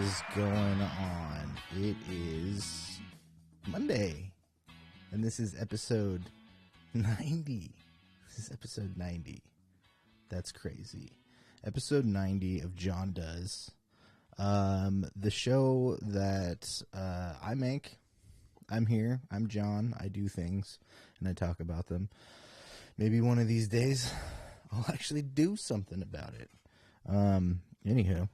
is going on? It is Monday, and this is episode 90. This is episode 90. That's crazy. Episode 90 of Jon Does. The show that I make. I'm here. I'm John. I do things, and I talk about them. Maybe one of these days, I'll actually do something about it. Anywho.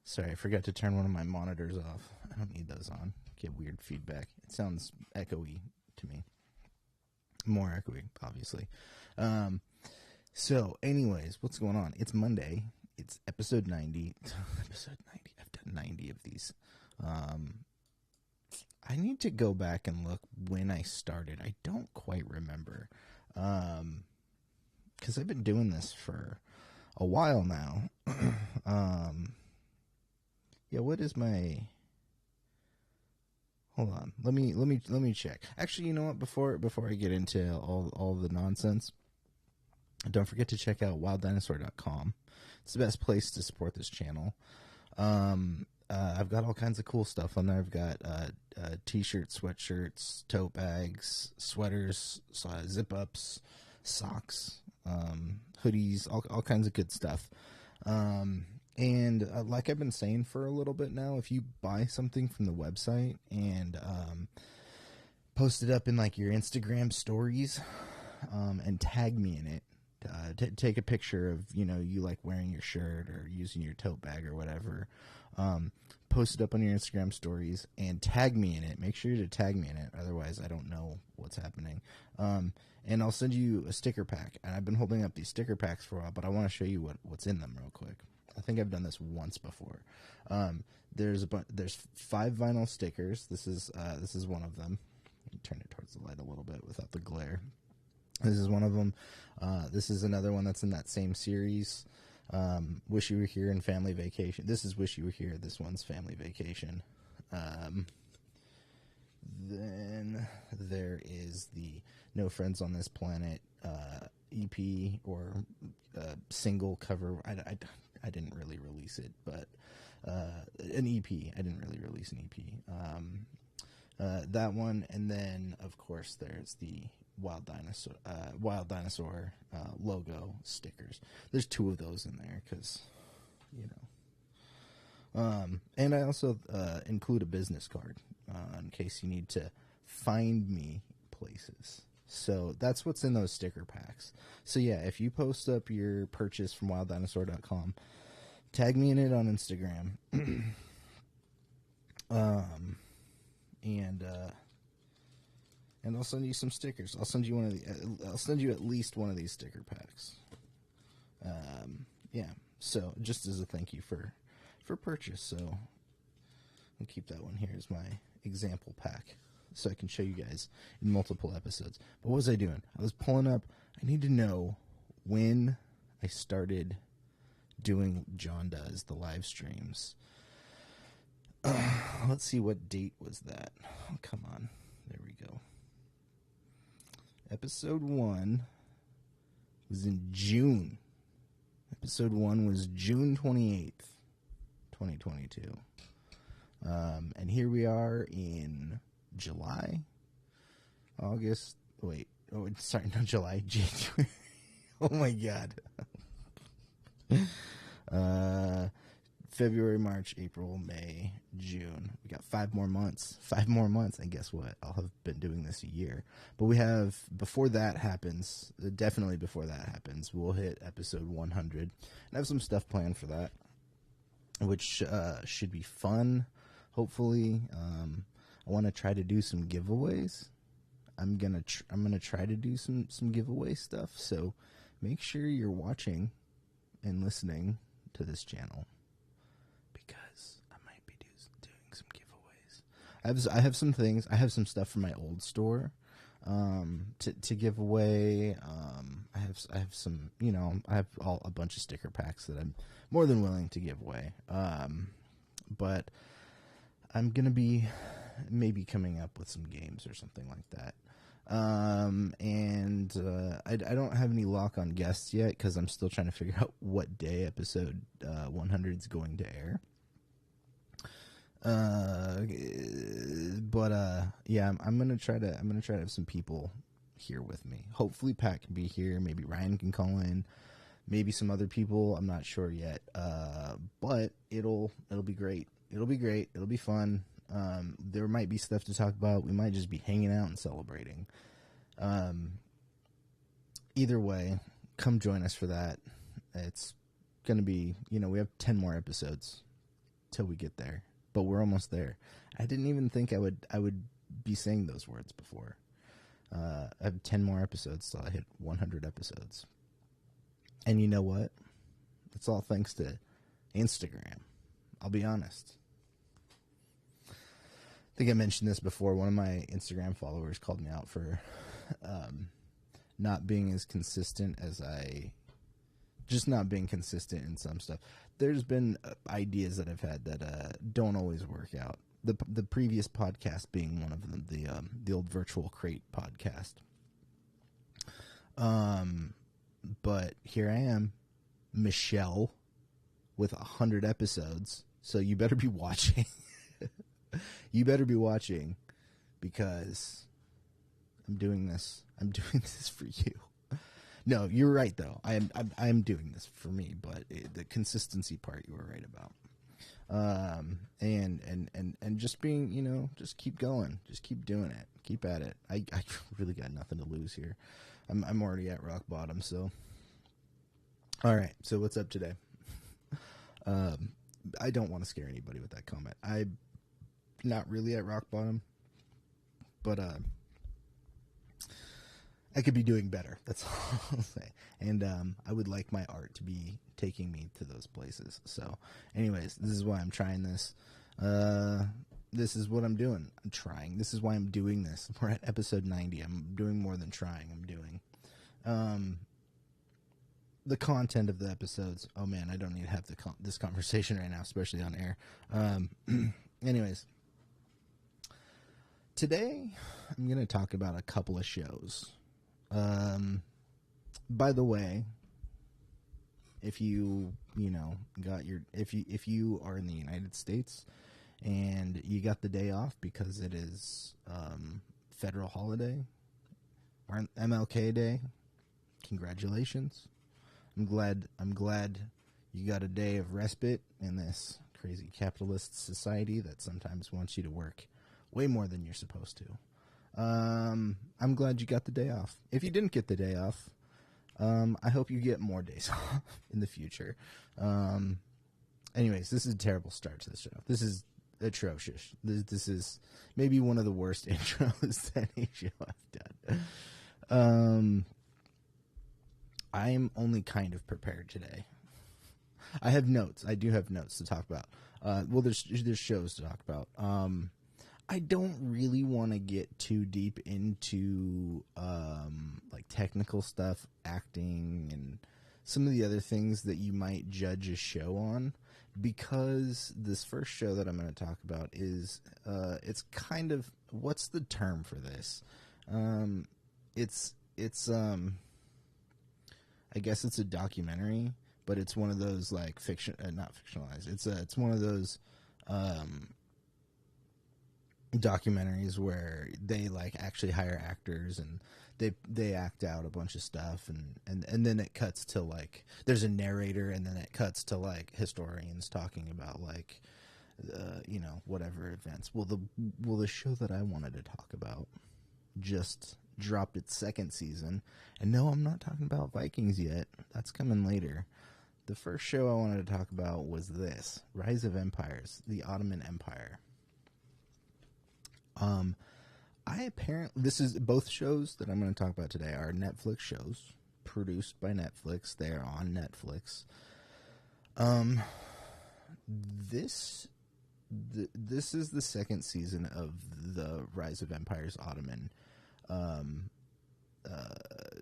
Sorry, I forgot to turn one of my monitors off. I don't need those on. Get weird feedback. It sounds echoey to me. More echoey, obviously. So, anyways, what's going on? It's Monday. It's episode 90. Episode 90. I've done 90 of these. I need to go back and look when I started. I don't quite remember. Because I've been doing this for a while now. Yeah, what is my... Hold on. Let me check. Actually, you know what? Before I get into all the nonsense, don't forget to check out wilddinosaur.com. It's the best place to support this channel. I've got all kinds of cool stuff on there. I've got t-shirts, sweatshirts, tote bags, sweaters, zip-ups, socks, hoodies, all kinds of good stuff. And like I've been saying for a little bit now, if you buy something from the website and post it up in like your Instagram stories and tag me in it, take a picture of, you like wearing your shirt or using your tote bag or whatever, post it up on your Instagram stories and tag me in it. Make sure to tag me in it. Otherwise, I don't know what's happening. And I'll send you a sticker pack. And I've been holding up these sticker packs for a while, but I want to show you what's in them real quick. I think I've done this once before. There's 5 vinyl stickers. This is one of them. Let me turn it towards the light a little bit without the glare. This is one of them. This is another one that's in that same series. Wish You Were Here and Family Vacation. This is Wish You Were Here. This one's Family Vacation. Then there is the No Friends on This Planet EP or single cover. I didn't really release it, but an EP. I didn't really release an EP. That one, and then of course there's the Wild Dinosaur logo stickers. There's 2 of those in there because, and I also include a business card in case you need to find me places. So that's what's in those sticker packs. So yeah, if you post up your purchase from wilddinosaur.com, tag me in it on Instagram. And I'll send you some stickers. I'll send you at least one of these sticker packs. Yeah. So just as a thank you for purchase. So I'll keep that one here as my example pack, so I can show you guys in multiple episodes. But what was I doing? I was pulling up. I need to know when I started doing Jon Does, the live streams. Let's see, what date was that? Oh, come on. There we go. Episode 1 was in June. Episode 1 was June 28th, 2022. And here we are in July, August. Wait. Oh, sorry, not July. January. Oh, my God. February, March, April, May, June. We got 5 more months. 5 more months. And guess what? I'll have been doing this a year. But we have, before that happens, definitely before that happens, we'll hit episode 100. And I have some stuff planned for that, which should be fun, hopefully. I want to try to do some giveaways. I'm gonna try to do some giveaway stuff. So make sure you're watching and listening to this channel, because I might be doing some giveaways. I have some things. I have some stuff from my old store to give away. I have some, I have a bunch of sticker packs that I'm more than willing to give away. But I'm gonna be maybe coming up with some games or something like that. I don't have any lock on guests yet because I'm still trying to figure out what day episode 100 is going to air. Yeah, I'm gonna try to have some people here with me. Hopefully Pat can be here. Maybe Ryan can call in. Maybe some other people. I'm not sure yet. But it'll be great. It'll be great. It'll be fun. There might be stuff to talk about. We might just be hanging out and celebrating. Either way, come join us for that. It's gonna be, we have 10 more episodes till we get there, but we're almost there. I didn't even think I would be saying those words before. I have 10 more episodes till I hit 100 episodes. And you know what? It's all thanks to Instagram. I'll be honest. I think I mentioned this before. One of my Instagram followers called me out for not being as consistent as just not being consistent in some stuff. There's been ideas that I've had that don't always work out. The previous podcast being one of them, the old Virtual Crate podcast. But here I am, Michelle, with 100 episodes. So you better be watching. You better be watching, because I'm doing this. I'm doing this for you. No, you're right though. I am doing this for me, but the consistency part you were right about. And just being, just keep going, just keep doing it, keep at it. I really got nothing to lose here. I'm already at rock bottom. So, all right. So what's up today? I don't want to scare anybody with that comment. I'm not really at rock bottom, but I could be doing better. That's all I'll say. And I would like my art to be taking me to those places. So, anyways, this is why I'm trying this. This is what I'm doing. I'm trying. This is why I'm doing this. We're at episode 90. I'm doing more than trying. I'm doing. The content of the episodes. Oh, man, I don't need to have this conversation right now, especially on air. Anyways, today I'm going to talk about a couple of shows. By the way, if you are in the United States and you got the day off because it is federal holiday or MLK Day, congratulations. I'm glad you got a day of respite in this crazy capitalist society that sometimes wants you to work way more than you're supposed to. I'm glad you got the day off. If you didn't get the day off, I hope you get more days off in the future. Anyways, this is a terrible start to the show. This is atrocious. This is maybe one of the worst intros to any show I've done. I'm only kind of prepared today. I have notes. I do have notes to talk about. Well, there's shows to talk about. I don't really want to get too deep into like technical stuff, acting, and some of the other things that you might judge a show on, because this first show that I'm going to talk about is it's kind of, what's the term for this? It's I guess it's a documentary, but it's one of those like not fictionalized. It's one of those documentaries where they like actually hire actors and they act out a bunch of stuff, and then it cuts to like there's a narrator, and then it cuts to like historians talking about like whatever events. Well, the show that I wanted to talk about just dropped its second season, and no, I'm not talking about Vikings yet. That's coming later. The first show I wanted to talk about was this: Rise of Empires, the Ottoman Empire. This is both shows that I'm going to talk about today are Netflix shows produced by Netflix. They're on Netflix. This is the second season of the Rise of Empires Ottoman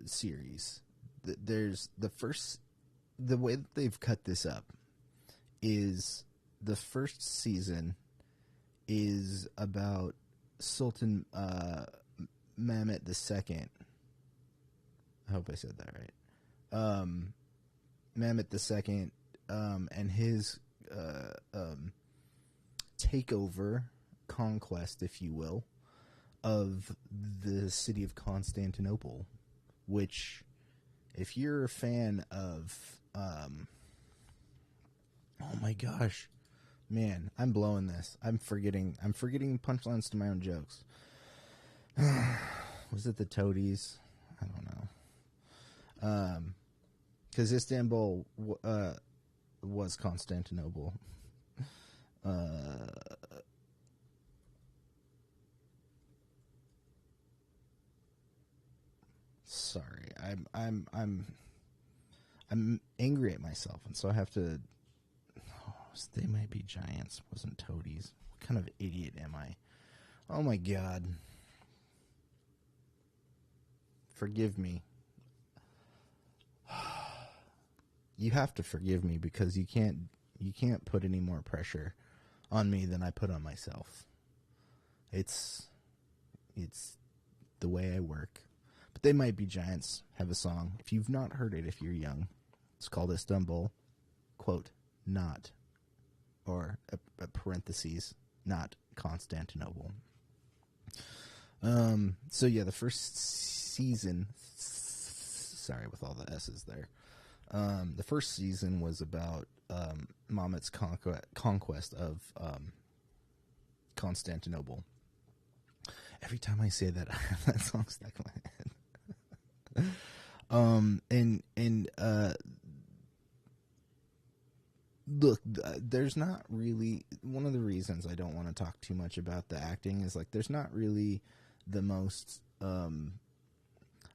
series. There's the way that they've cut this up is the first season is about Sultan Mehmet II. I hope I said that right. Mehmet II, and his takeover, conquest, if you will, of the city of Constantinople, which, if you're a fan of, oh my gosh, man, I'm blowing this. I'm forgetting punchlines to my own jokes. Was it the Toadies? I don't know. Because Istanbul was Constantinople. Sorry, I'm angry at myself, and so I have to. Oh, they might be giants. Wasn't Toadies? What kind of idiot am I? Oh my god! Forgive me. You have to forgive me because you can't put any more pressure on me than I put on myself. It's the way I work. But They Might Be Giants have a song. If you've not heard it, if you're young, it's called Istanbul, quote, not, or a parentheses, not Constantinople. So yeah, the first season, sorry with all the S's there. The first season was about Mehmet's conquest of Constantinople. Every time I say that, I have that song stuck in my head. Look, there's not really, one of the reasons I don't want to talk too much about the acting is like there's not really the most. I'm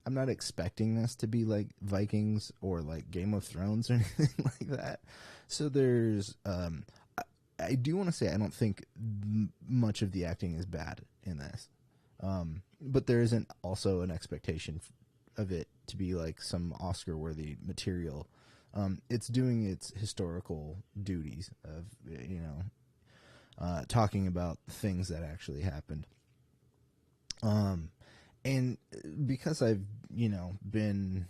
not expecting this to be like Vikings or like Game of Thrones or anything like that. So there's, I do want to say I don't think much of the acting is bad in this. But there isn't also an expectation of it to be like some Oscar-worthy material. It's doing its historical duties of, talking about things that actually happened. And because I've, been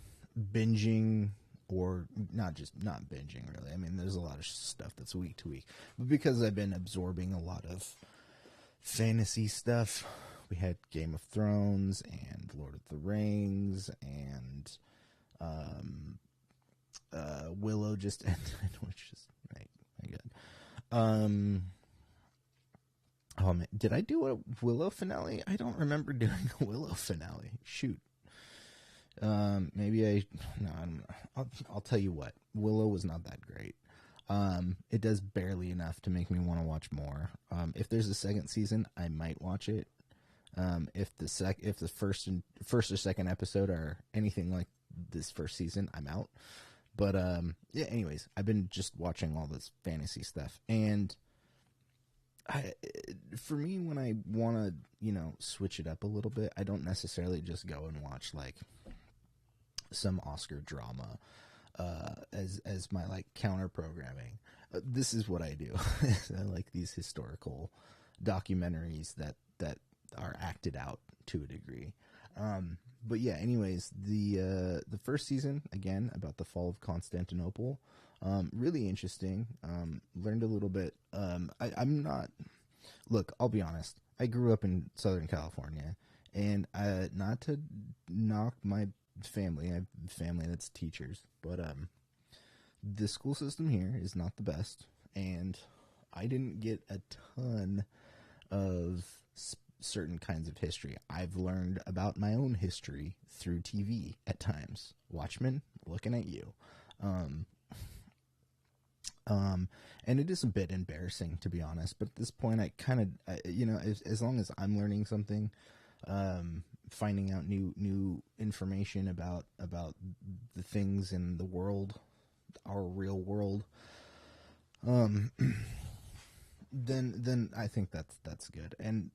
binging, or not binging really. I mean, there's a lot of stuff that's week to week, but because I've been absorbing a lot of fantasy stuff, we had Game of Thrones and Lord of the Rings and, Willow just ended, which is my God. Oh man, did I do a Willow finale? I don't remember doing a Willow finale. Shoot. Maybe I don't know. I'll tell you what. Willow was not that great. It does barely enough to make me want to watch more. If there's a second season, I might watch it. If the first or second episode are anything like this first season, I'm out. But yeah. Anyways, I've been just watching all this fantasy stuff, and for me, when I want to, switch it up a little bit, I don't necessarily just go and watch like some Oscar drama as my like counter programming. This is what I do. I like these historical documentaries that are acted out to a degree. But yeah, anyways, the first season, again, about the fall of Constantinople, really interesting. Learned a little bit. I'm not, look, I'll be honest. I grew up in Southern California, and not to knock my family. I have family that's teachers, but the school system here is not the best, and I didn't get a ton of certain kinds of history. I've learned about my own history through TV at times. Watchmen, looking at you. And it is a bit embarrassing, to be honest, but at this point I kind of, as long as I'm learning something, finding out new information about the things in the world, our real world, then I think that's good. And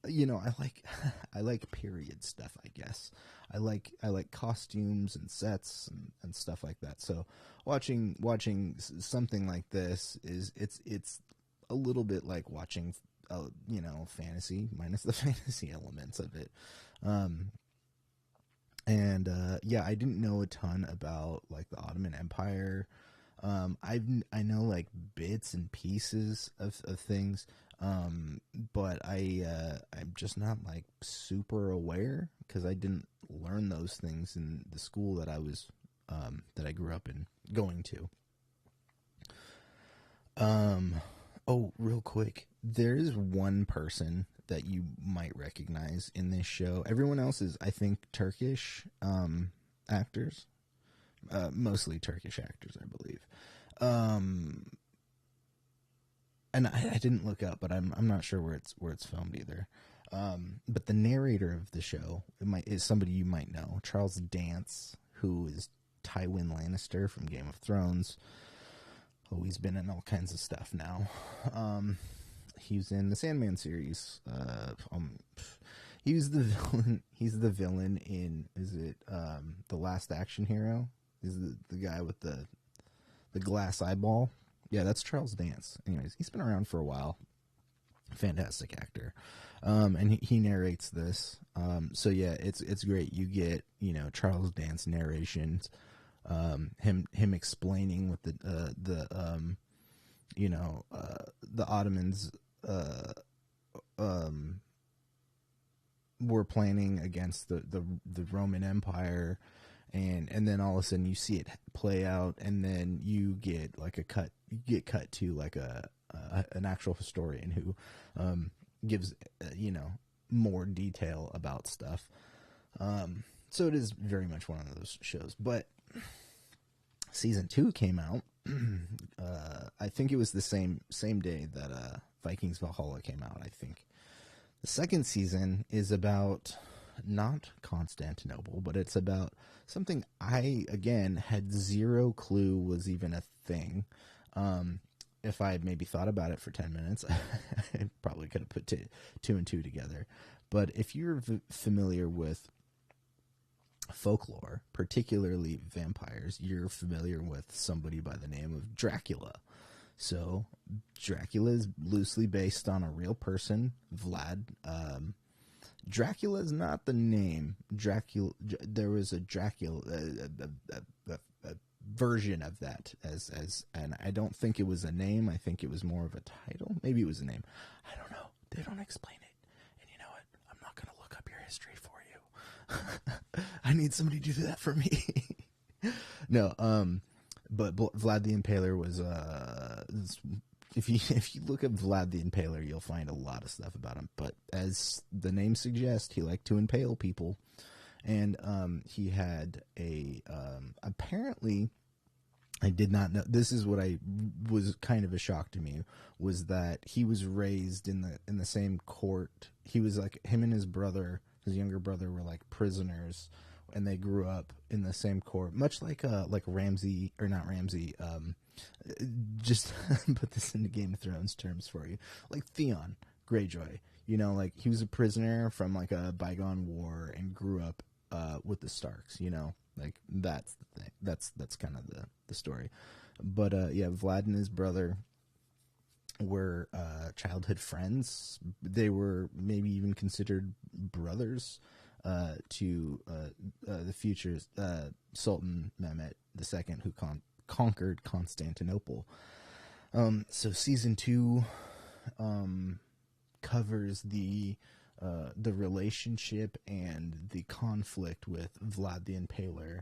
I like period stuff, I guess. I like costumes and sets and stuff like that. So watching something like this it's a little bit like watching fantasy minus the fantasy elements of it. And I didn't know a ton about like the Ottoman Empire. I know like bits and pieces of things, but I'm just not like super aware because I didn't learn those things in the school that I grew up in going to. Oh, real quick, there is one person that you might recognize in this show. Everyone else is, I think, Turkish actors, mostly Turkish actors, I believe. And I didn't look up, but I'm not sure where it's filmed either. But the narrator of the show is somebody you might know, Charles Dance, who is Tywin Lannister from Game of Thrones. Oh, he's been in all kinds of stuff now. He's in the Sandman series. He's the villain. He's the villain in The Last Action Hero? Is the guy with the glass eyeball? Yeah, that's Charles Dance. Anyways, he's been around for a while. Fantastic actor. And he narrates this. So yeah, it's great. You get Charles Dance narrations. Him explaining what the Ottomans were planning against the Roman Empire, and then all of a sudden you see it play out, and then you get like cut to like an actual historian who gives more detail about stuff. So it is very much one of those shows, but season 2 came out. I think it was the same day that Vikings Valhalla came out. I think the second season is about not Constantinople, but it's about something I again had zero clue was even a thing. If I had maybe thought about it for 10 minutes, I probably could have put two and two together. But if you're familiar with folklore, particularly vampires, you're familiar with somebody by the name of Dracula. So Dracula is loosely based on a real person, Vlad. Dracula is not the name. There was a Dracula, a version of that and I don't think it was a name. I think it was more of a title. Maybe it was a name. I don't know. They don't explain it. And you know what? I'm not going to look up your history for you. I need somebody to do that for me. No, but Vlad the Impaler was if you look up Vlad the Impaler, you'll find a lot of stuff about him. But as the name suggests, he liked to impale people, and he had a apparently. I did not know. This is what I was kind of a shock to me, was that he was raised in the same court. He was like, him and his brother, his younger brother, were like prisoners, and they grew up in the same court, much like Ramsay, or not Ramsay. Just put this into Game of Thrones terms for you, like Theon Greyjoy. Like he was a prisoner from like a bygone war and grew up with the Starks. Like that's the thing. That's kind of the story. But yeah, Vlad and his brother were childhood friends. They were maybe even considered brothers to the future Sultan Mehmet II, who conquered Constantinople. So season 2 covers the relationship and the conflict with Vlad the Impaler,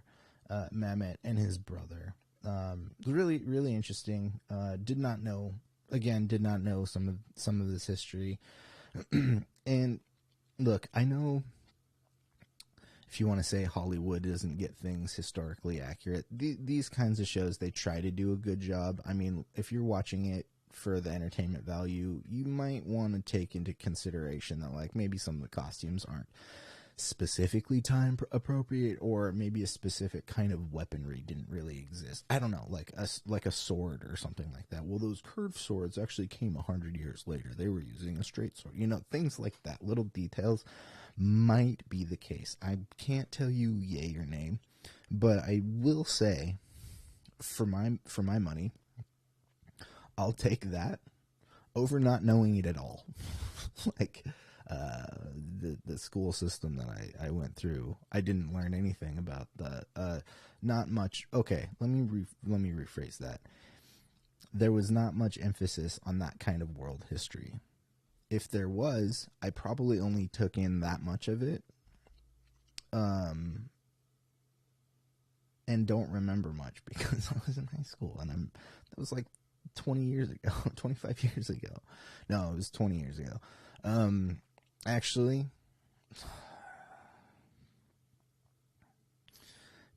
Mehmet, and his brother. Really, really interesting. Did not know some of this history. And look, I know if you want to say Hollywood doesn't get things historically accurate, these kinds of shows, they try to do a good job. I mean, if you're watching it for the entertainment value, you might want to take into consideration that like maybe some of the costumes aren't specifically time appropriate, or maybe a specific kind of weaponry didn't really exist. I don't know, like a sword or something like that. Well, those curved swords actually came 100 years later. They were using a straight sword. Things like that. Little details might be the case. I can't tell you yay or nay, but I will say, for my money, I'll take that over not knowing it at all. Like the school system that I went through, I didn't learn anything about the not much. Okay, let me rephrase that. There was not much emphasis on that kind of world history. If there was, I probably only took in that much of it, and don't remember much because I was in high school, and that was like 20 years ago, 25 years ago. No, it was 20 years ago. Actually,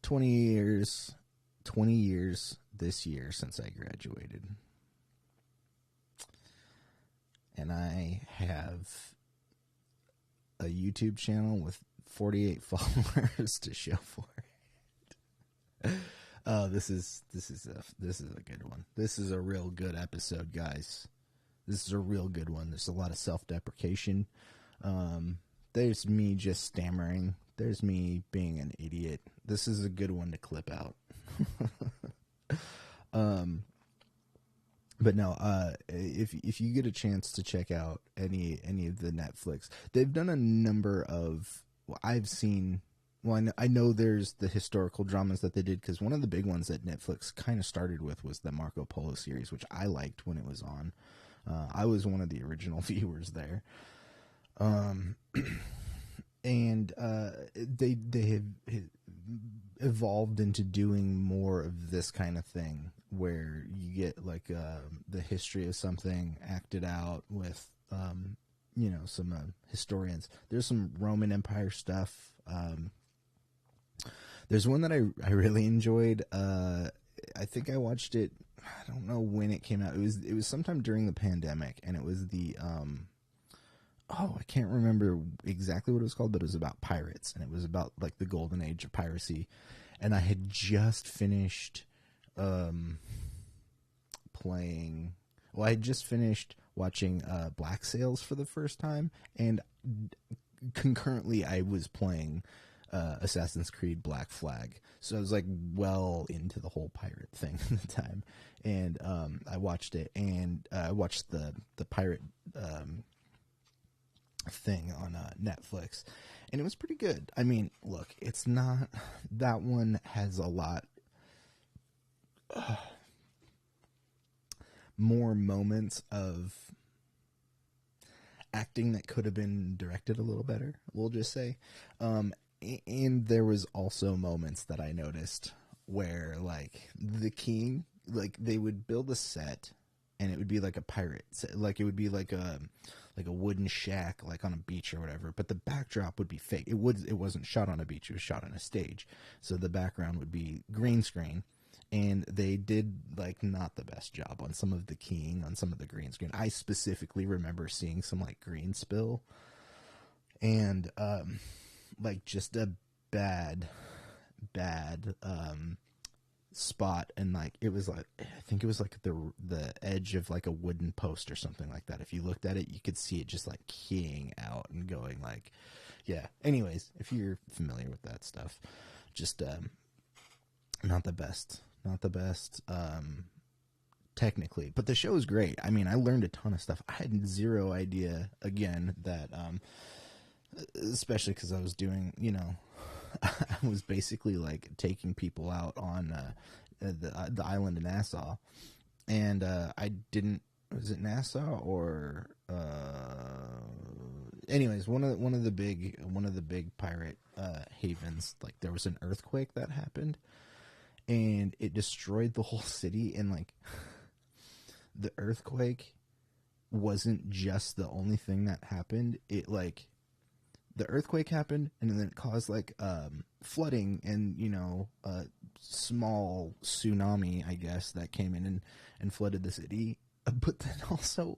20 years this year since I graduated. And I have a YouTube channel with 48 followers to show for it. Oh, this is a good one. This is a real good episode, guys. This is a real good one. There's a lot of self-deprecation. There's me just stammering. There's me being an idiot. This is a good one to clip out. But no, if you get a chance to check out any of the Netflix, they've done a number of. Well, I've seen. Well, I know there's the historical dramas that they did, because one of the big ones that Netflix kind of started with was the Marco Polo series, which I liked when it was on. I was one of the original viewers there. And they have evolved into doing more of this kind of thing, where you get like the history of something acted out with some historians. There's some Roman Empire stuff. There's one that I really enjoyed. I think I watched it. I don't know when it came out. It was sometime during the pandemic, and it was the I can't remember exactly what it was called, but it was about pirates, and it was about like the golden age of piracy. And I had just finished playing. Well, I had just finished watching Black Sails for the first time, and concurrently I was playing Assassin's Creed Black Flag. So I was like well into the whole pirate thing at the time. And I watched it, and I watched the pirate thing on Netflix, and it was pretty good. I mean, look, it's not, that one has a lot more moments of acting that could have been directed a little better, we'll just say. And there was also moments that I noticed where, like, the king, like, they would build a set, and it would be like a pirate set. Like, it would be like a wooden shack, like on a beach or whatever, but the backdrop would be fake. It wasn't shot on a beach, it was shot on a stage. So the background would be green screen, and they did like not the best job on some of the keying on some of the green screen. I specifically remember seeing some like green spill, and like just a bad spot, and like it was like, I think it was like the edge of like a wooden post or something like that. If you looked at it, you could see it just like keying out and going like, yeah. Anyways, if you're familiar with that stuff, just not the best technically, but the show is great. I mean, I learned a ton of stuff. I had zero idea, again, that especially because I was doing, I was basically like taking people out on the island of Nassau, and I didn't. Was it Nassau or? Anyways, one of the big pirate havens. Like, there was an earthquake that happened, and it destroyed the whole city. And like, the earthquake wasn't just the only thing that happened. It like, the earthquake happened, and then it caused like flooding and a small tsunami, I guess, that came in and flooded the city. But then also,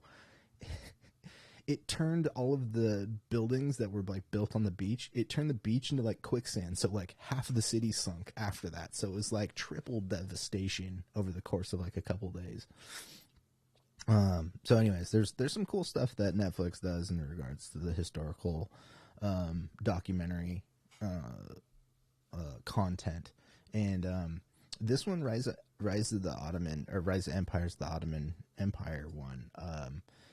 it turned all of the buildings that were like built on the beach. It turned the beach into like quicksand. So like half of the city sunk after that. So it was like triple devastation over the course of like a couple days. So anyways, there's some cool stuff that Netflix does in regards to the historical documentary content, and this one, Rise of the Ottoman, or Rise of Empires, the Ottoman Empire one,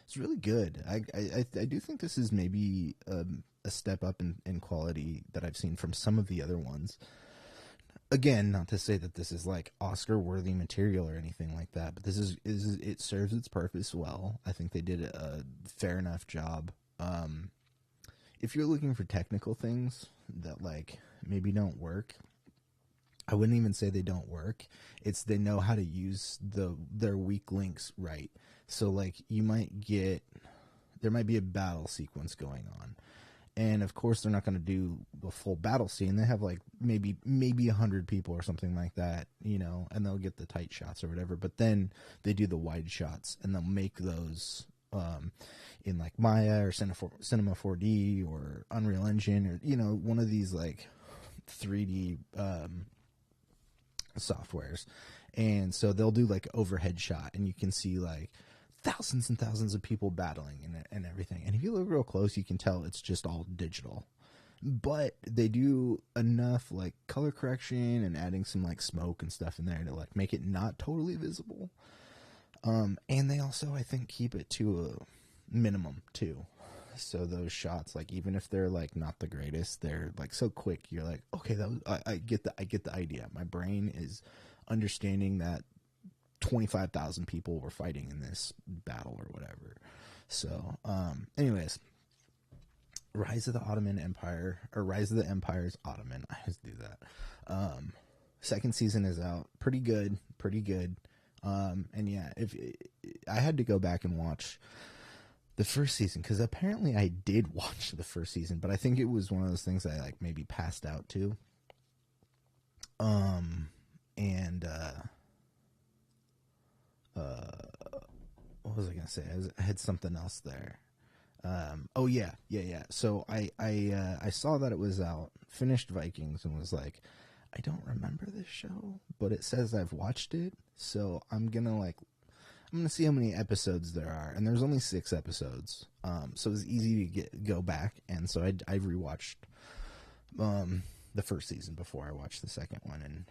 It's really good. I do think this is maybe a step up in quality that I've seen from some of the other ones. Again, not to say that this is like Oscar worthy material or anything like that, but this is it serves its purpose well. I think they did a fair enough job. If you're looking for technical things that like maybe don't work, I wouldn't even say they don't work. It's they know how to use their weak links right. So like there might be a battle sequence going on, and of course they're not going to do the full battle scene. They have like maybe 100 people or something like that, and they'll get the tight shots or whatever. But then they do the wide shots, and they'll make those in like Maya or Cinema 4D or Unreal Engine or one of these like 3D softwares. And so they'll do like overhead shot, and you can see like thousands and thousands of people battling and everything. And if you look real close, you can tell it's just all digital. But they do enough like color correction and adding some like smoke and stuff in there to like make it not totally visible. And they also, I think, keep it to a minimum too. So those shots, like even if they're like not the greatest, they're like so quick. You're like, okay, that was, I get the idea. My brain is understanding that 25,000 people were fighting in this battle or whatever. So, anyways, Rise of the Ottoman Empire, or Rise of the Empires Ottoman. I always do that. Second season is out. Pretty good. And yeah, if I had to go back and watch the first season, because apparently I did watch the first season, but I think it was one of those things I like maybe passed out to. What was I gonna say? I had something else there. Oh yeah. So I saw that it was out, finished Vikings, and was like, I don't remember this show, but it says I've watched it, so I'm gonna see how many episodes there are, and there's only 6 episodes, so it was easy to go back, and so I rewatched the first season before I watched the second one, and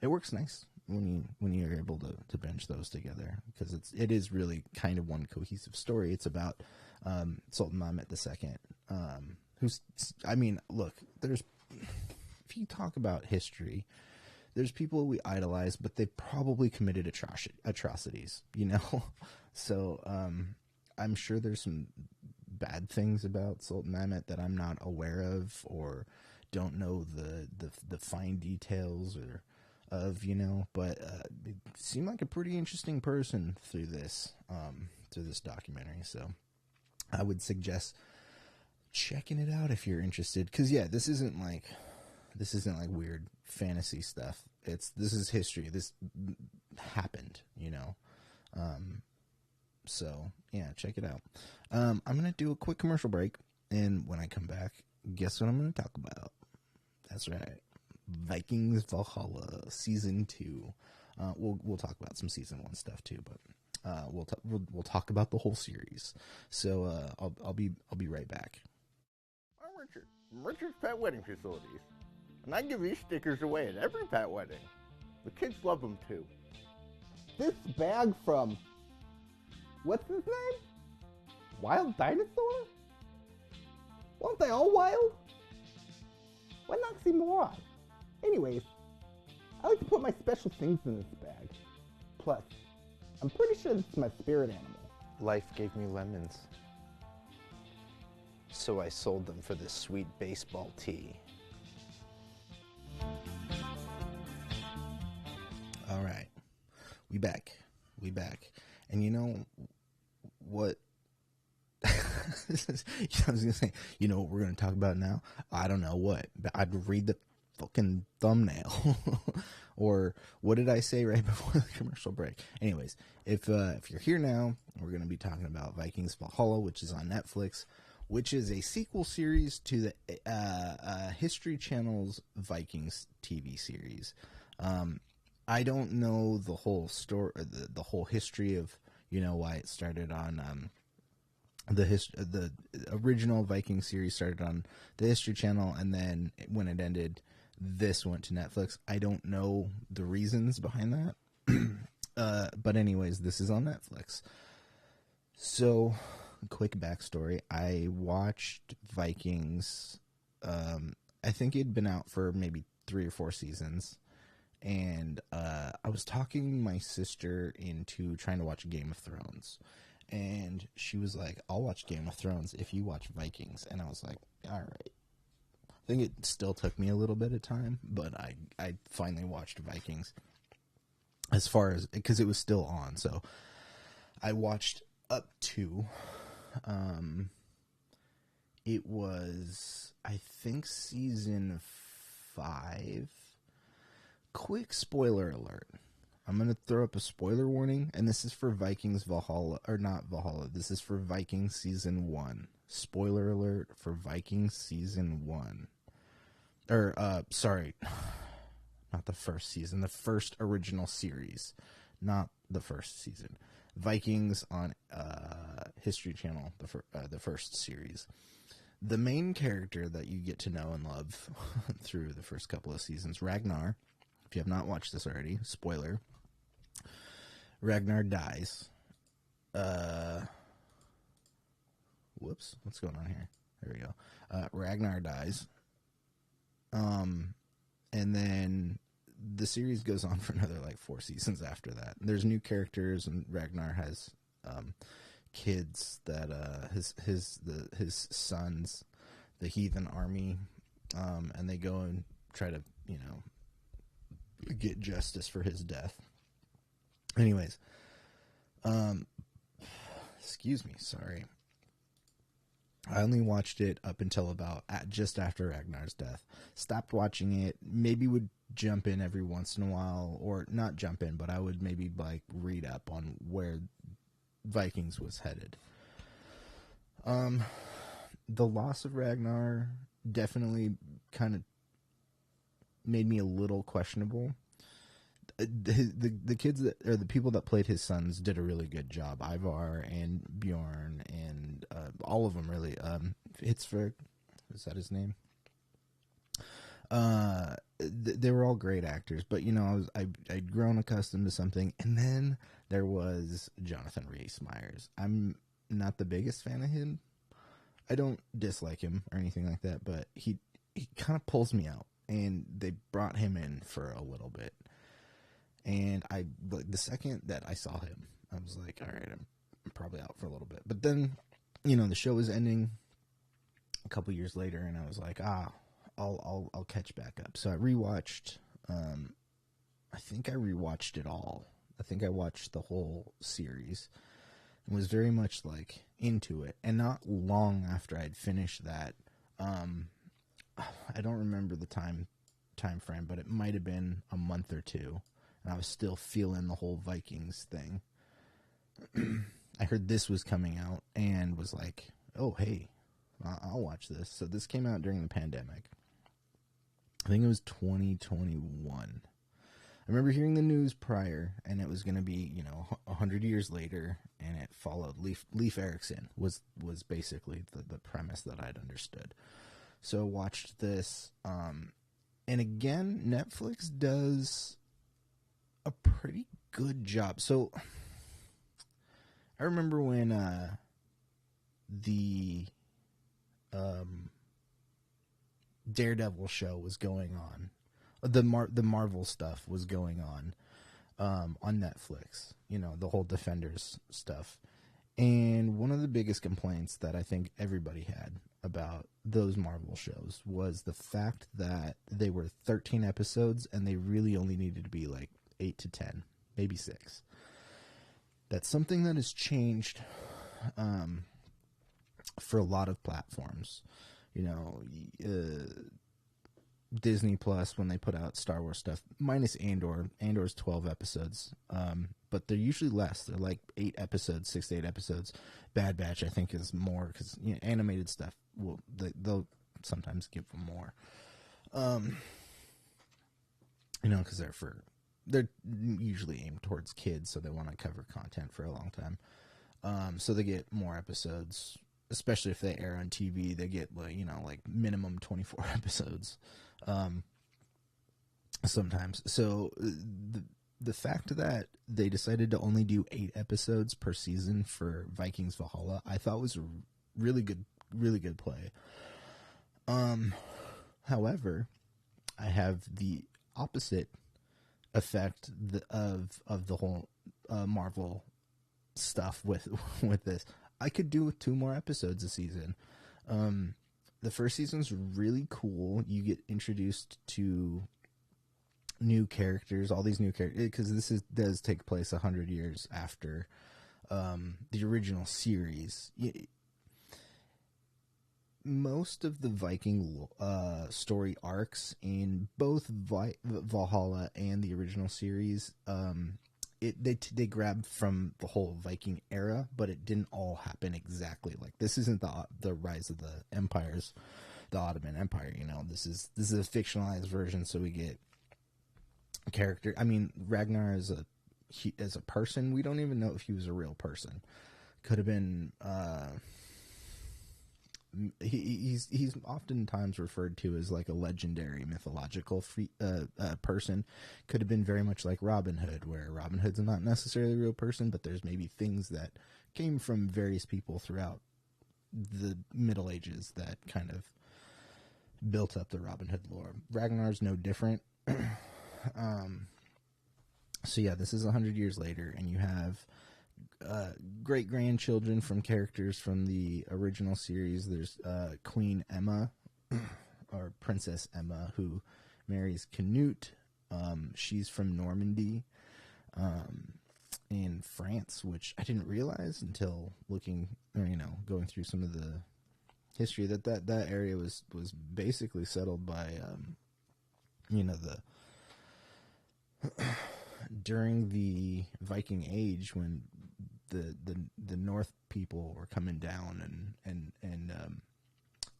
it works nice when you're able to binge those together, because it is really kind of one cohesive story. It's about Sultan Mehmed II, who's, I mean, look, if you talk about history, there's people we idolize, but they probably committed atrocities, So I'm sure there's some bad things about Sultan Mehmed that I'm not aware of or don't know the fine details but it seemed like a pretty interesting person through this documentary. So I would suggest checking it out if you're interested, because yeah, this isn't like weird fantasy stuff. This is history. This happened, so yeah, check it out. I'm gonna do a quick commercial break, and when I come back, guess what I'm gonna talk about? That's right, Vikings Valhalla Season 2. We'll talk about some Season 1 stuff too, but we'll talk about the whole series. So I'll be right back. I'm Richard from Richard's Pet Wedding Facilities, and I give these stickers away at every pet wedding. The kids love them too. This bag from, what's his name? Wild Dinosaur? Weren't they all wild? What an oxymoron. Anyways, I like to put my special things in this bag. Plus, I'm pretty sure this is my spirit animal. Life gave me lemons, so I sold them for this sweet baseball tee. All right, we back, and you know what? I was gonna say, you know what we're gonna talk about now? I don't know what, but I'd read the fucking thumbnail. Or what did I say right before the commercial break? Anyways, if you're here now, we're gonna be talking about Vikings Valhalla, which is on Netflix, which is a sequel series to the History Channel's Vikings TV series. I don't know the whole story, the whole history of why it started on the original Viking series started on the History Channel, and then when it ended, this went to Netflix. I don't know the reasons behind that, but anyways, this is on Netflix. So, quick backstory. I watched Vikings. I think it'd been out for maybe 3 or 4 seasons. And I was talking my sister into trying to watch Game of Thrones. And she was like, I'll watch Game of Thrones if you watch Vikings. And I was like, all right. I think it still took me a little bit of time, but I finally watched Vikings. As far as, because it was still on. So I watched up to, it was, I think, season 5. Quick spoiler alert. I'm going to throw up a spoiler warning, and this is for Vikings Valhalla, or not Valhalla. This is for Vikings Season 1. Spoiler alert for Vikings Season 1. Sorry, not the first season, the first original series, not the first season. Vikings on History Channel, the first series. The main character that you get to know and love through the first couple of seasons, Ragnar. If you have not watched this already, spoiler. Ragnar dies. Whoops, what's going on here? There we go. Ragnar dies. And then the series goes on for another 4 seasons after that. There's new characters, and Ragnar has kids that his sons, the heathen army, and they go and try to get justice for his death. Anyways, excuse me, sorry. I only watched it up until about just after Ragnar's death. Stopped watching it. Maybe would jump in every once in a while, or not jump in, but I would maybe read up on where Vikings was headed. The loss of Ragnar definitely kind of made me a little questionable. The kids that, or the people that played his sons, did a really good job. Ivar and Bjorn and all of them really. Hitzberg, is that his name? They were all great actors, but I'd grown accustomed to something, and then there was Jonathan Rhys-Meyers. I'm not the biggest fan of him. I don't dislike him or anything like that, but he kind of pulls me out, and they brought him in for a little bit. And the second that I saw him, I was like, all right, I'm probably out for a little bit. But then, the show was ending a couple years later, and I was like, I'll catch back up. So I rewatched. I think I rewatched it all. I think I watched the whole series, and was very much into it. And not long after I'd finished that, I don't remember the time frame, but it might have been a month or two. And I was still feeling the whole Vikings thing. I heard this was coming out and was like, oh, hey, I'll watch this. So this came out during the pandemic. I think it was 2021. I remember hearing the news prior, and it was going to be, 100 years later, and it followed. Leif Erikson was basically the premise that I'd understood. So I watched this. And again, Netflix does a pretty good job. So I remember when the Daredevil show was going on, the Marvel stuff was going on Netflix, the whole Defenders stuff. And one of the biggest complaints that I think everybody had about those Marvel shows was the fact that they were 13 episodes and they really only needed to be 8 to 10, maybe 6. That's something that has changed for a lot of platforms. Disney Plus, when they put out Star Wars stuff, minus Andor. Andor's 12 episodes, but they're usually less. They're 8 episodes, 6 to 8 episodes. Bad Batch, I think, is more, because animated stuff, they'll sometimes give them more. Because they're usually aimed towards kids, so they want to cover content for a long time. So they get more episodes, especially if they air on TV. They get minimum 24 episodes sometimes. So the fact that they decided to only do 8 episodes per season for Vikings Valhalla, I thought was a really good play. However, I have the opposite effect of the whole Marvel stuff with this. I could do 2 more episodes a season. The first season's really cool. You get introduced to new characters, all these new characters, because does take place 100 years after the original series. Most of the Viking story arcs in both Valhalla and the original series, they grabbed from the whole Viking era, but it didn't all happen exactly like this. Isn't the rise of the empires, the Ottoman Empire? This is a fictionalized version, so we get a character. I mean, Ragnar as a person, we don't even know if he was a real person. Could have been. He's oftentimes referred to as like a legendary mythological person. Could have been very much like Robin Hood, where Robin Hood's not necessarily a real person, but there's maybe things that came from various people throughout the Middle Ages that kind of built up the Robin Hood lore. Ragnar's no different. So yeah, this is 100 years later, and you have great grandchildren from characters from the original series. There's Queen Emma, or Princess Emma, who marries Canute. She's from Normandy, in France, which I didn't realize until looking, or going through some of the history, that area was basically settled by during the Viking Age, when the North people were coming down and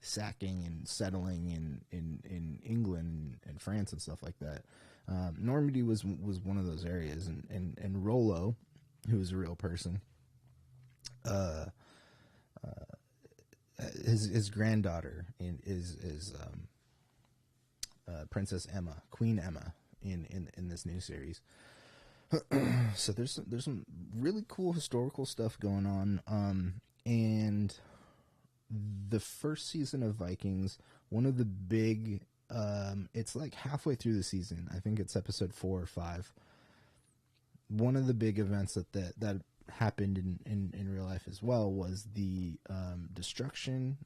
sacking and settling in England and France and stuff like that. Normandy was one of those areas, and Rollo, who was a real person, his granddaughter is Princess Emma, Queen Emma, in this new series. So there's some really cool historical stuff going on. And the first season of Vikings, one of the big, it's like halfway through the season, I think it's episode 4 or 5. One of the big events that happened in real life as well was the destruction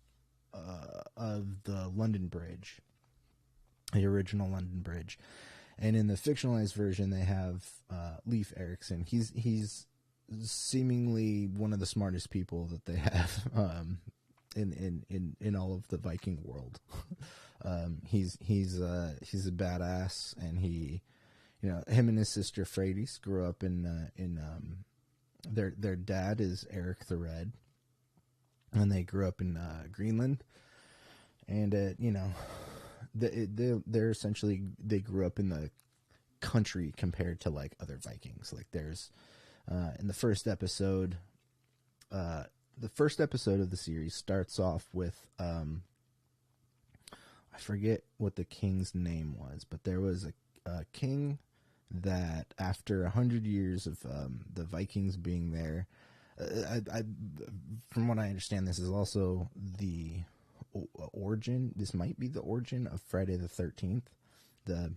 of the London Bridge, the original London Bridge. And in the fictionalized version, they have Leif Erikson. He's seemingly one of the smartest people that they have in all of the Viking world. He's a badass, and him and his sister Freydis grew up in their dad is Eric the Red, and they grew up in Greenland, and they're essentially, they grew up in the country compared to like other Vikings. Like there's in the first episode of the series starts off with I forget what the king's name was, but there was a king that after 100 years of the Vikings being there, from what I understand, this is also the origin. This might be the origin of Friday the 13th. The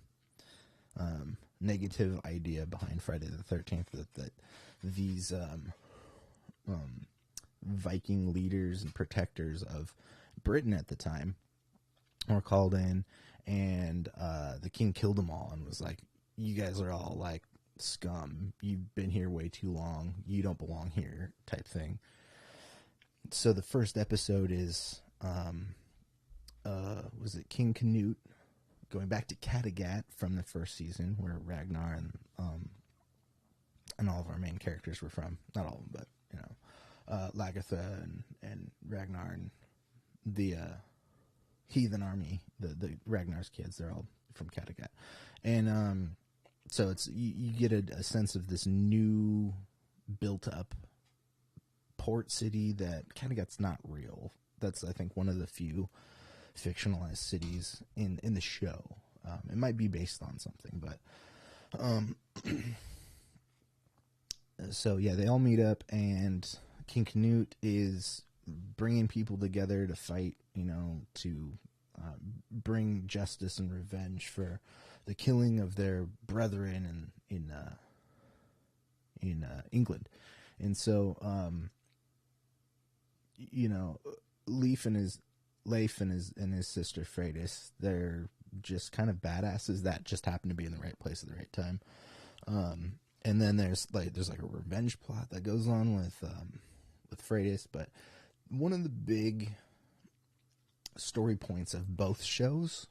negative idea behind Friday the 13th, that these Viking leaders and protectors of Britain at the time were called in, and the king killed them all and was like, you guys are all like scum, you've been here way too long, you don't belong here, type thing. So the first episode is was it King Canute going back to Kattegat from the first season, where Ragnar and all of our main characters were from. Not all of them, but Lagertha and Ragnar and the heathen army, the Ragnar's kids, they're all from Kattegat. And so it's you get a sense of this new built up port city that Kattegat's not real. That's, I think, one of the few fictionalized cities in the show. It might be based on something, but Um, so yeah, they all meet up, and King Canute is bringing people together to fight. To bring justice and revenge for the killing of their brethren in England. And so, Leif and his sister Freydis, they're just kind of badasses that just happen to be in the right place at the right time. And then there's like a revenge plot that goes on with Freydis, but one of the big story points of both shows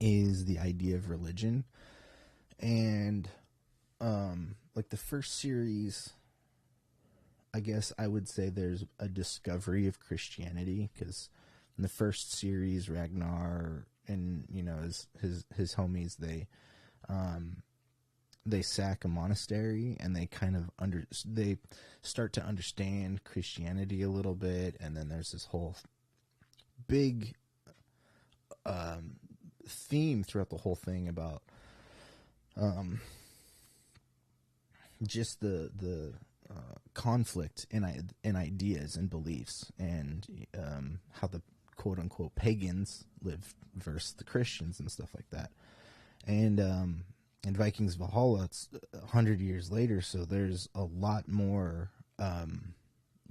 is the idea of religion. And like the first series, I guess I would say there's a discovery of Christianity, because in the first series, Ragnar and his homies, they sack a monastery, and they kind of they start to understand Christianity a little bit, and then there's this whole big theme throughout the whole thing about just the conflict in ideas and beliefs, and how the quote unquote pagans live versus the Christians and stuff like that. And in Vikings Valhalla, it's 100 years later, so there's a lot more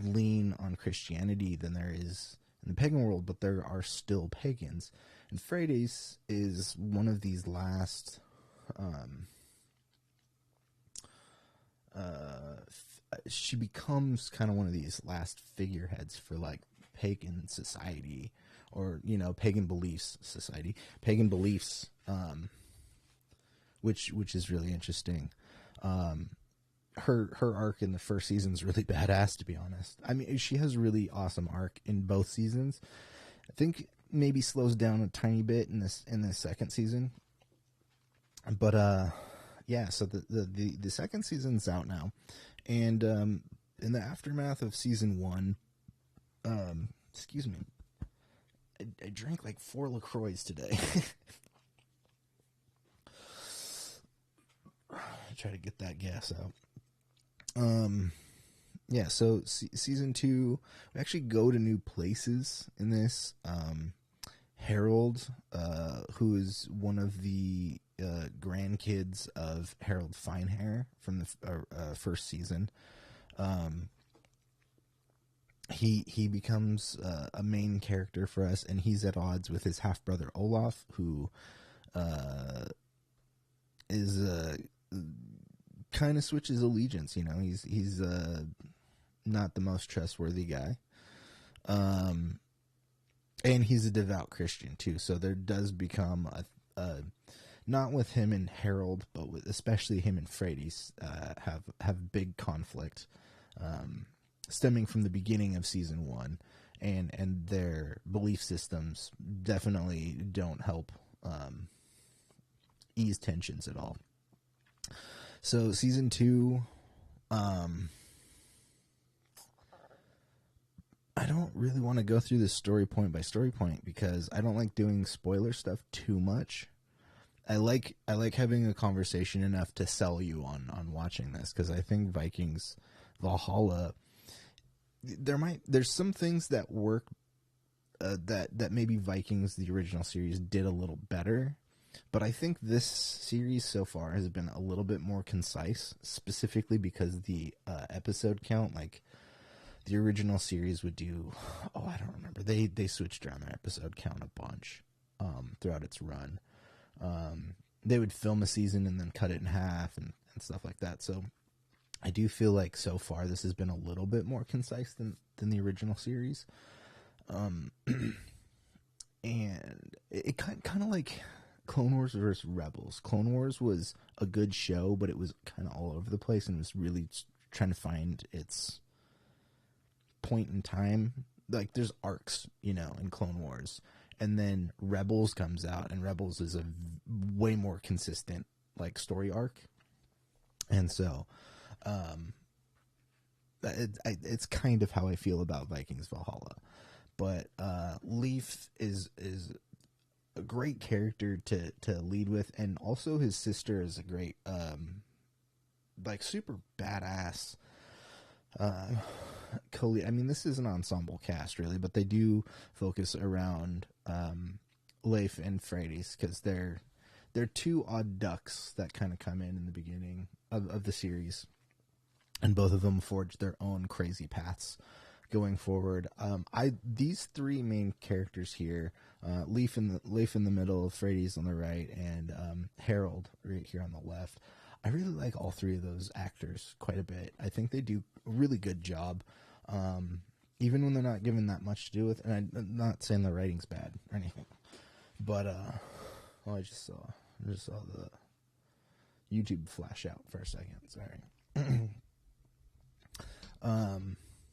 lean on Christianity than there is in the pagan world, but there are still pagans. And Freydis is one of these last she becomes kind of one of these last figureheads for like pagan society, or pagan beliefs society, pagan beliefs, which is really interesting. Her arc in the first season is really badass, to be honest. I mean, she has a really awesome arc in both seasons. I think maybe slows down a tiny bit in the second season, but yeah. So the second season's out now, and in the aftermath of season 1, excuse me, I drank like 4 LaCroix today. Try to get that gas out. Yeah, so season 2, we actually go to new places in this. Harold, who is one of the grandkids of Harold Finehair from the first season, he becomes a main character for us, and he's at odds with his half brother Olaf, who is kind of switches allegiance. He's not the most trustworthy guy, and he's a devout Christian too. So there does become a not with him and Harold, but especially him and Freydis have big conflict, stemming from the beginning of season 1, and their belief systems definitely don't help ease tensions at all. So season 2, I don't really want to go through this story point by story point, because I don't like doing spoiler stuff too much. I like having a conversation enough to sell you on watching this, because I think Vikings Valhalla, there's some things that work, that maybe Vikings the original series did a little better. But I think this series so far has been a little bit more concise, specifically because the episode count, like the original series would do, I don't remember. They switched around their episode count a bunch throughout its run. They would film a season and then cut it in half and stuff like that. So I do feel like so far this has been a little bit more concise than the original series. And it kind of like Clone Wars versus Rebels. Clone Wars was a good show, but it was kind of all over the place and was really trying to find its point in time. Like there's arcs, in Clone Wars, and then Rebels comes out, and Rebels is a way more consistent like story arc. And so it's kind of how I feel about Vikings Valhalla. But Leif is a great character to lead with, and also his sister is a great like super badass. I mean, this is an ensemble cast really, but they do focus around Leif and Freydis because they're two odd ducks that kind of come in the beginning of the series, and both of them forge their own crazy paths going forward. These three main characters here, Leif in the middle, Freydis on the right, and Harold right here on the left. I really like all three of those actors quite a bit. I think they do a really good job, even when they're not given that much to do with. And I'm not saying the writing's bad or anything, but I just saw the YouTube flash out for a second. Sorry.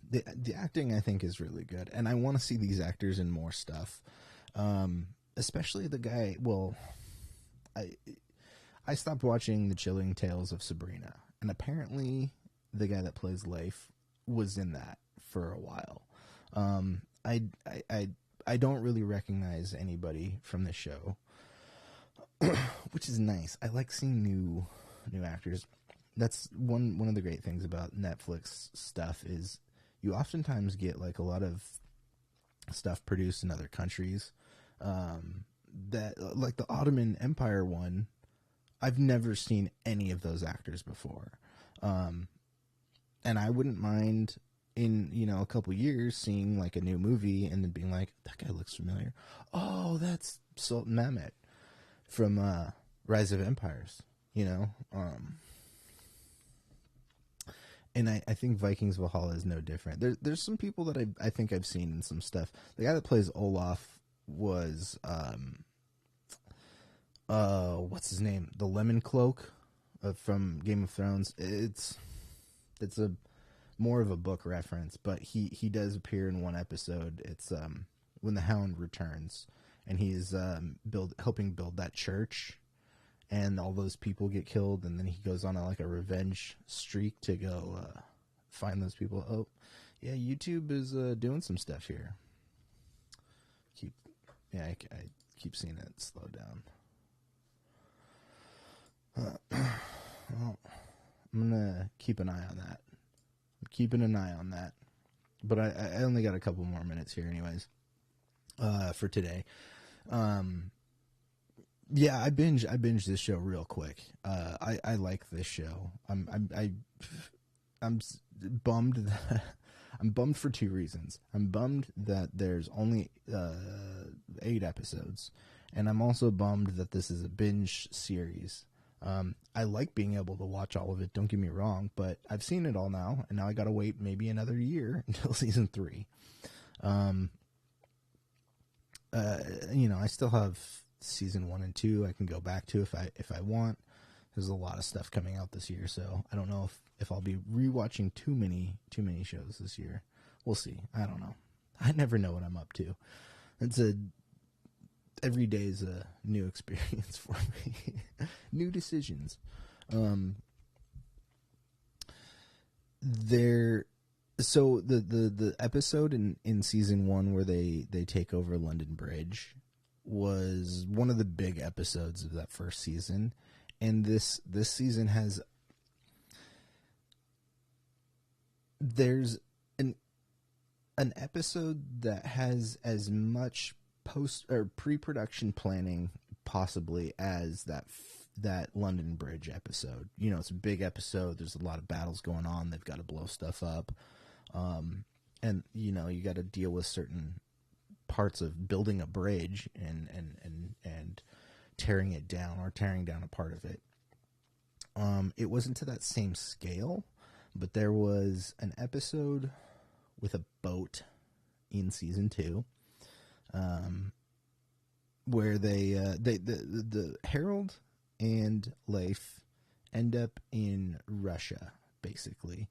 The acting I think is really good, and I want to see these actors in more stuff. Especially the guy. Well, I stopped watching The Chilling Tales of Sabrina, and apparently the guy that plays Leif was in that for a while. I don't really recognize anybody from the show, which is nice. I like seeing new actors. That's one of the great things about Netflix stuff is you oftentimes get like a lot of stuff produced in other countries. That like the Ottoman Empire one, I've never seen any of those actors before. And I wouldn't mind in, a couple years seeing like a new movie and then being like, that guy looks familiar. Oh, that's Sultan Mehmet from Rise of Empires, and I think Vikings Valhalla is no different. There's some people that I think I've seen in some stuff. The guy that plays Olaf was what's his name? The Lemon Cloak from Game of Thrones. It's a more of a book reference, but he does appear in one episode. It's when the Hound returns, and he's helping build that church, and all those people get killed, and then he goes on a revenge streak to go find those people. Oh, yeah, YouTube is doing some stuff here. I keep seeing it slow down. Well, I'm gonna keep an eye on that. I'm keeping an eye on that, but I only got a couple more minutes here, anyways. For today. Yeah, I binged this show real quick. I like this show. I'm bummed that I'm bummed for two reasons. I'm bummed that there's only 8 episodes, and I'm also bummed that this is a binge series. I like being able to watch all of it, don't get me wrong, but I've seen it all now, and now I gotta wait maybe another year until season 3. I still have season 1 and 2 I can go back to if I want. There's a lot of stuff coming out this year, so I don't know if I'll be rewatching too many shows this year. We'll see. I don't know. I never know what I'm up to. Every day is a new experience for me. New decisions. So the episode in season 1 where they take over London Bridge was one of the big episodes of that first season, and this season there's an episode that has as much post or pre-production planning possibly as that London Bridge episode. It's a big episode. There's a lot of battles going on. They've got to blow stuff up. And you got to deal with certain parts of building a bridge and tearing it down or tearing down a part of it. It wasn't to that same scale, but there was an episode with a boat in season 2, where the Harold and Leif end up in Russia, basically.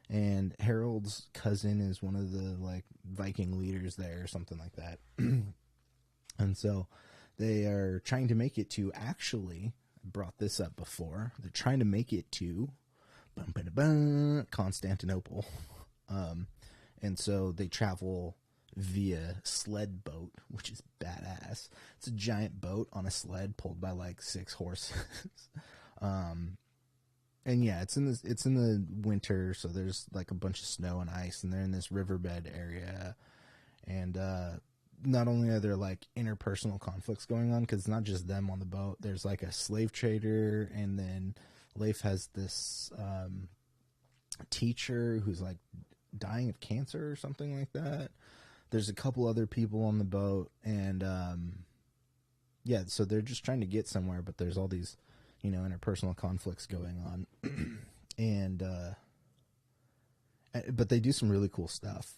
And Harold's cousin is one of the Viking leaders there or something like that. And so they are trying to make it to, actually, I brought this up before, they're trying to make it to Constantinople. And so they travel via sled boat, which is badass. It's a giant boat on a sled pulled by like 6 horses. And yeah, it's in the winter, so there's like a bunch of snow and ice, and they're in this riverbed area. And not only are there like interpersonal conflicts going on, because it's not just them on the boat. There's like a slave trader, and then Leif has this teacher who's like dying of cancer or something like that. There's a couple other people on the boat, and yeah, so they're just trying to get somewhere, but there's all these, interpersonal conflicts going on. And but they do some really cool stuff,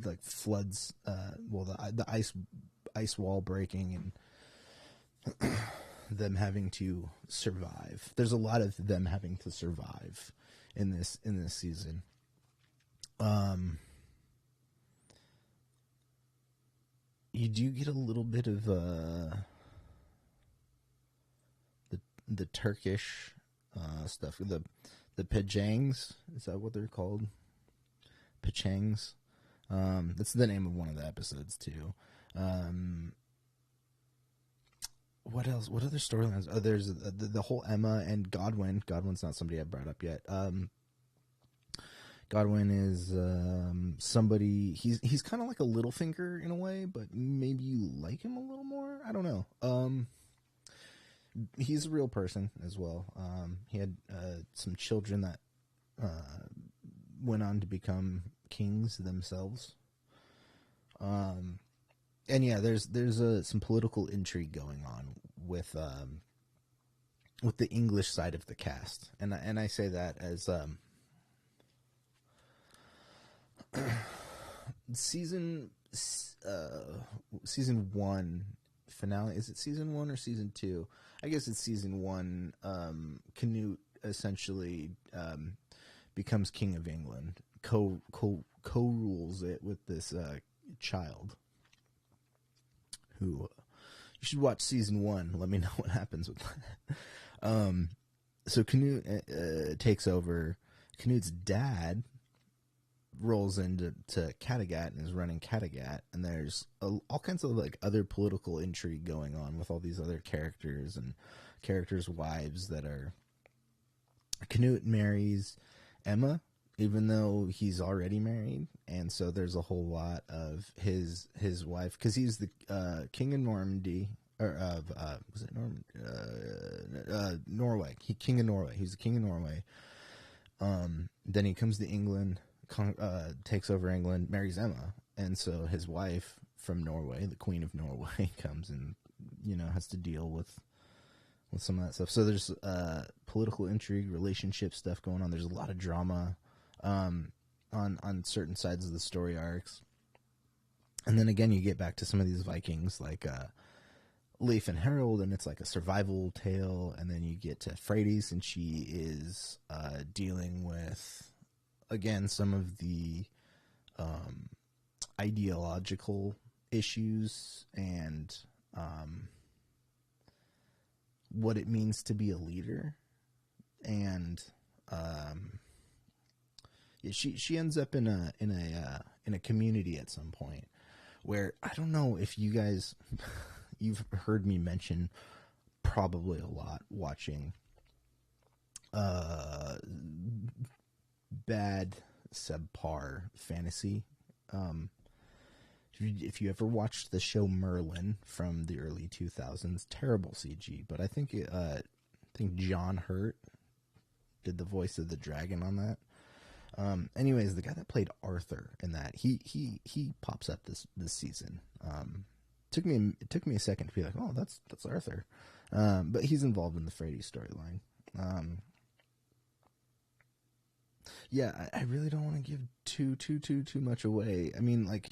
like floods, the ice wall breaking, and them having to survive. There's a lot of them having to survive in this season. You do get a little bit of the Turkish stuff. The Pejangs, is that what they're called? Pechangs. That's the name of one of the episodes too. What else? What other storylines? Oh, there's the whole Emma and Godwin. Godwin's not somebody I brought up yet. Godwin is somebody. He's kind of like a Littlefinger in a way, but maybe you like him a little more. I don't know. He's a real person as well. He had some children that went on to become kings themselves. And yeah, there's some political intrigue going on with the English side of the cast, and I say that as season 1 finale. Is it season 1 or season 2? I guess it's season 1. Canute essentially becomes king of England, co-rules it with this child who you should watch season 1. Let me know what happens with that. So Canute takes over. Canute's dad rolls into Kattegat and is running Kattegat, and there's all kinds of like other political intrigue going on with all these other characters and characters' wives that are. Canute marries Emma, even though he's already married, and so there's a whole lot of his wife, because he's the king of Normandy, or of was it Norway? King of Norway. He's the king of Norway. Then he comes to England. Takes over England, marries Emma, and so his wife from Norway, the Queen of Norway, comes and has to deal with some of that stuff. So there's political intrigue, relationship stuff going on. There's a lot of drama on certain sides of the story arcs, and then again you get back to some of these Vikings like Leif and Harold, and it's like a survival tale. And then you get to Freydis, and she is dealing with, again, some of the ideological issues and what it means to be a leader. And she ends up in a community at some point where, I don't know if you guys you've heard me mention probably a lot watching bad subpar fantasy. If you ever watched the show Merlin from the early 2000s, terrible CG, but I think John Hurt did the voice of the dragon on that. Anyways, the guy that played Arthur in that, he pops up this season. It took me a second to be like, oh, that's Arthur. But he's involved in the Freddy storyline. Yeah, I really don't want to give too much away. I mean, like,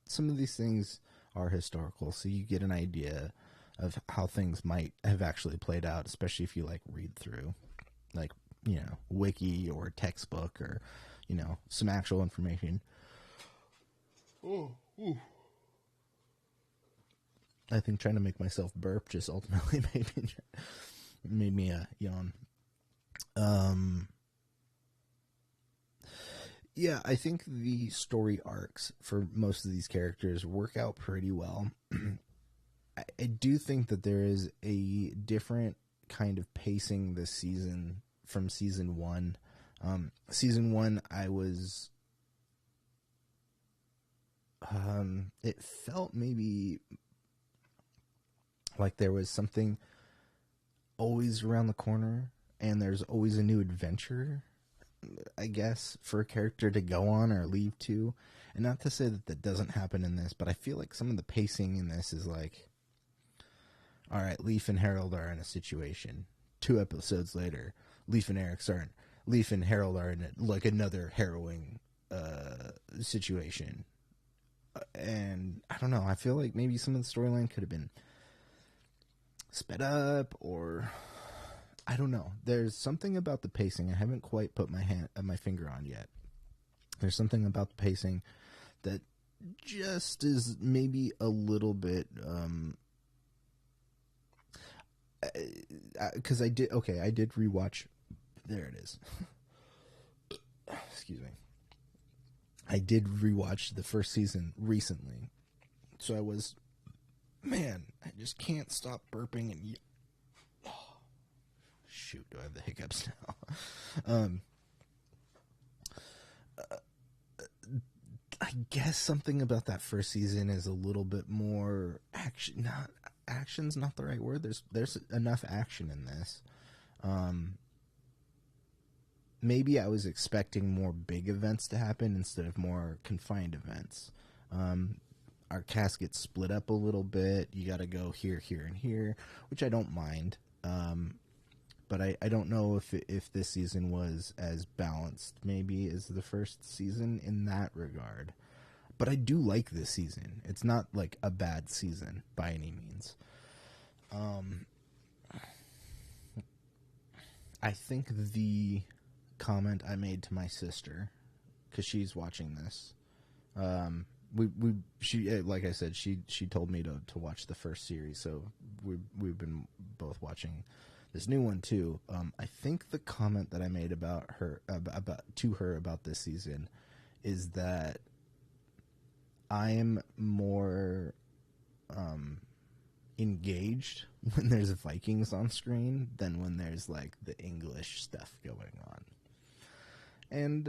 some of these things are historical, so you get an idea of how things might have actually played out, especially if you like read through, like, wiki or textbook or, some actual information. I think trying to make myself burp just ultimately made me yawn. Yeah, I think the story arcs for most of these characters work out pretty well. I do think that there is a different kind of pacing this season from season one. Season one, I was. It felt maybe like there was something always around the corner, and there's always a new adventure, I guess, for a character to go on or leave to. And not to say that that doesn't happen in this, but I feel like some of the pacing in this is like, all right, Leaf and Harold are in a situation. 2 episodes later, Leaf and Harold are in like another harrowing situation. And I don't know. I feel like maybe some of the storyline could have been sped up, or I don't know. There's something about the pacing I haven't quite put my finger on yet. There's something about the pacing that just is maybe a little bit because I did rewatch. There it is. Excuse me. I did rewatch the first season recently, so I just can't stop burping and shoot, do I have the hiccups now? I guess something about that first season is a little bit more action. Action's not the right word. There's enough action in this. Maybe I was expecting more big events to happen instead of more confined events. Our cast gets split up a little bit. You got to go here, here, and here, which I don't mind. But I don't know if this season was as balanced maybe as the first season in that regard. But I do like this season. It's not like a bad season by any means. I think the comment I made to my sister, because she's watching this, she like I said, she told me to watch the first series, so we've been both watching this new one too. I think the comment that I made about her about this season is that I am more engaged when there's Vikings on screen than when there's like the English stuff going on. And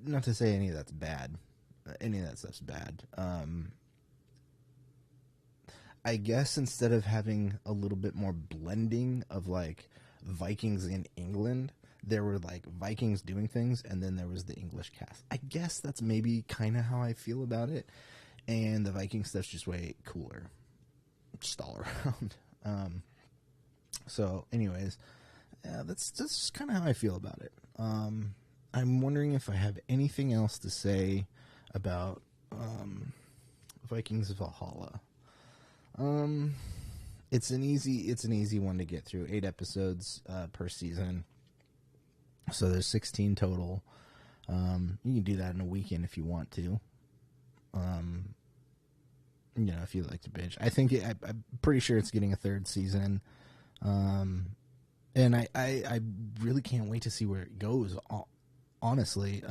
not to say any of that's bad. Any of that stuff's bad. I guess instead of having a little bit more blending of like Vikings in England, there were like Vikings doing things, and then there was the English cast. I guess that's maybe kind of how I feel about it. And the Viking stuff's just way cooler. Just all around. So anyways, that's just kind of how I feel about it. I'm wondering if I have anything else to say about Vikings Valhalla. It's an easy one to get through. 8 episodes per season, so there's 16 total. You can do that in a weekend if you want to. If you like to binge. I think I'm pretty sure it's getting a 3rd season. And I really can't wait to see where it goes. Honestly,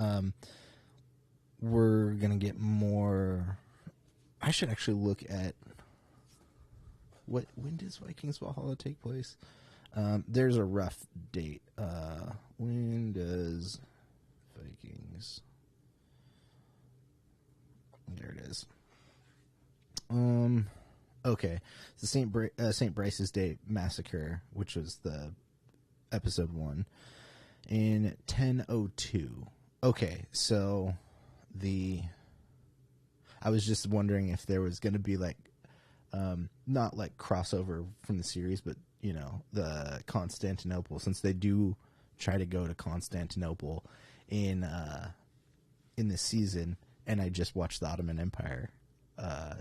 we're gonna get more. I should actually look at when does Vikings Valhalla take place? There's a rough date. When does Vikings? There it is. Okay. It's the St. Bryce's Day Massacre, which was the episode 1 in 1002. Okay, so I was just wondering if there was going to be like not like crossover from the series, but the Constantinople, since they do try to go to Constantinople in this season, and I just watched the Ottoman Empire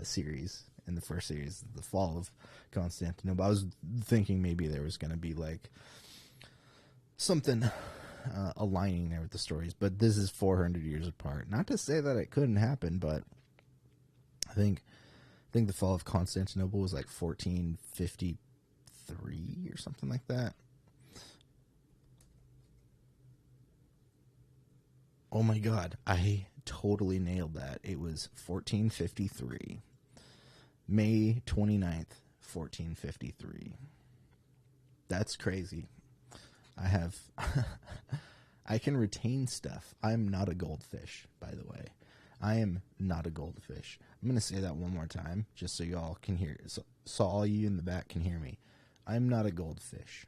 series. In the first series, the fall of Constantinople, I was thinking maybe there was going to be like something aligning there with the stories, but this is 400 years apart. Not to say that it couldn't happen, but I think the fall of Constantinople was like 1453 or something like that. Oh my God, I totally nailed that. It was 1453. May 29th, 1453. That's crazy. I have... I can retain stuff. I'm not a goldfish, by the way. I am not a goldfish. I'm going to say that one more time, just so y'all can hear it. So all you in the back can hear me. I'm not a goldfish.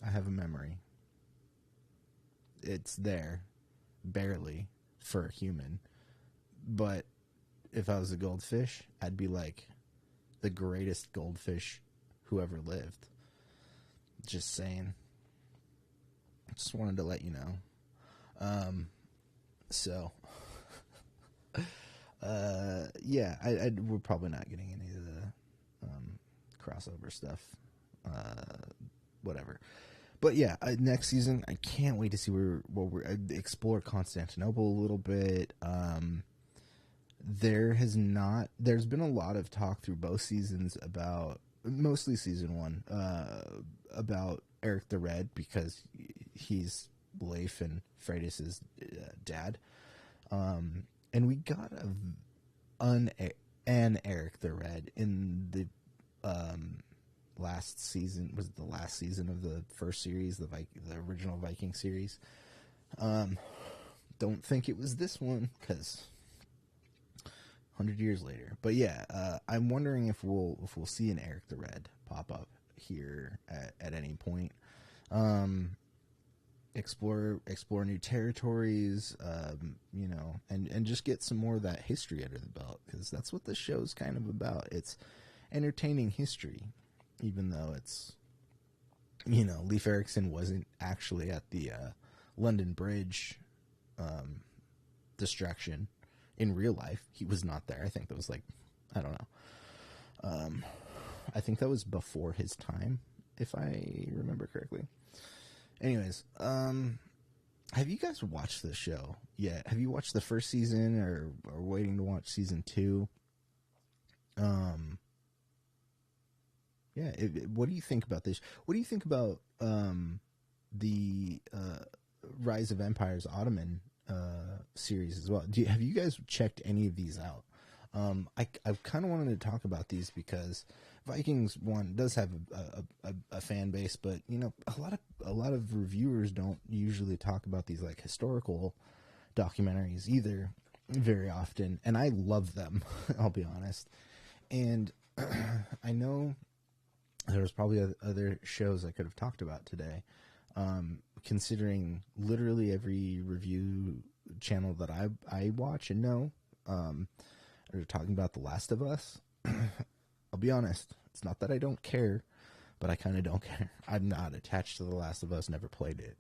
I have a memory. It's there, barely, for a human. But if I was a goldfish, I'd be like the greatest goldfish who ever lived. Just saying. Just wanted to let you know. So, yeah, we're probably not getting any of the crossover stuff. Whatever. But yeah, next season, I can't wait to see where we're explore Constantinople a little bit. There's been a lot of talk through both seasons about, mostly season one, about Eric the Red, because he's Leif and Freydis' dad. And we got an Eric the Red in the last season. Was it the last season of the first series, the original Viking series? Don't think it was this one, because 100 years later. But yeah, I'm wondering if we'll see an Eric the Red pop up here at any point. Explore new territories, and just get some more of that history under the belt, because that's what the show's kind of about. It's entertaining history, even though it's, Leif Erikson wasn't actually at the London Bridge destruction in real life. He was not there. I think that was I don't know. I think that was before his time, if I remember correctly. Anyways, have you guys watched this show yet? Have you watched the first season or waiting to watch season 2? Yeah. What do you think about this? What do you think about the Rise of Empires Ottoman series as well? Have you guys checked any of these out? I kind of wanted to talk about these because Vikings one does have a fan base, but a lot of reviewers don't usually talk about these historical documentaries either very often, and I love them. I'll be honest. And I know there was probably other shows I could have talked about today, considering literally every review channel that I watch and know are talking about The Last of Us. I'll be honest, it's not that I don't care, but I kind of don't care. I'm not attached to The Last of Us, never played it.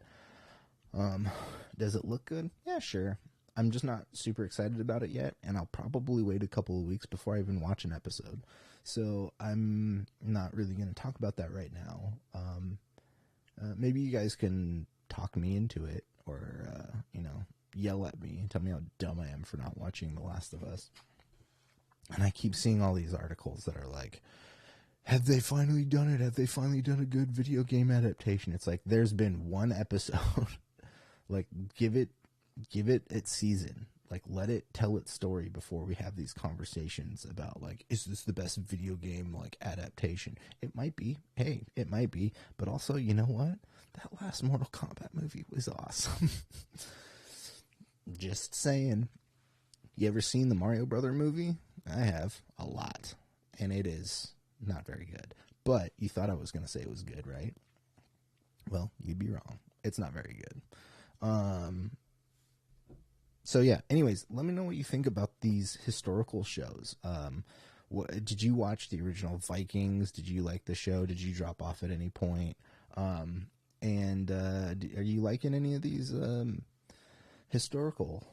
Does it look good? Yeah, sure. I'm just not super excited about it yet, and I'll probably wait a couple of weeks before I even watch an episode. So I'm not really going to talk about that right now. Maybe you guys can talk me into it, or, yell at me and tell me how dumb I am for not watching The Last of Us. And I keep seeing all these articles that are like, have they finally done it? Have they finally done a good video game adaptation? It's like, there's been one episode. Give it its season. Let it tell its story before we have these conversations about, is this the best video game, adaptation? It might be. Hey, it might be. But also, you know what? That last Mortal Kombat movie was awesome. Just saying. You ever seen the Mario Brother movie? I have, a lot. And it is not very good. But you thought I was going to say it was good, right? Well, you'd be wrong. It's not very good. So yeah, anyways, let me know what you think about these historical shows. Did you watch the original Vikings? Did you like the show? Did you drop off at any point? And are you liking any of these historical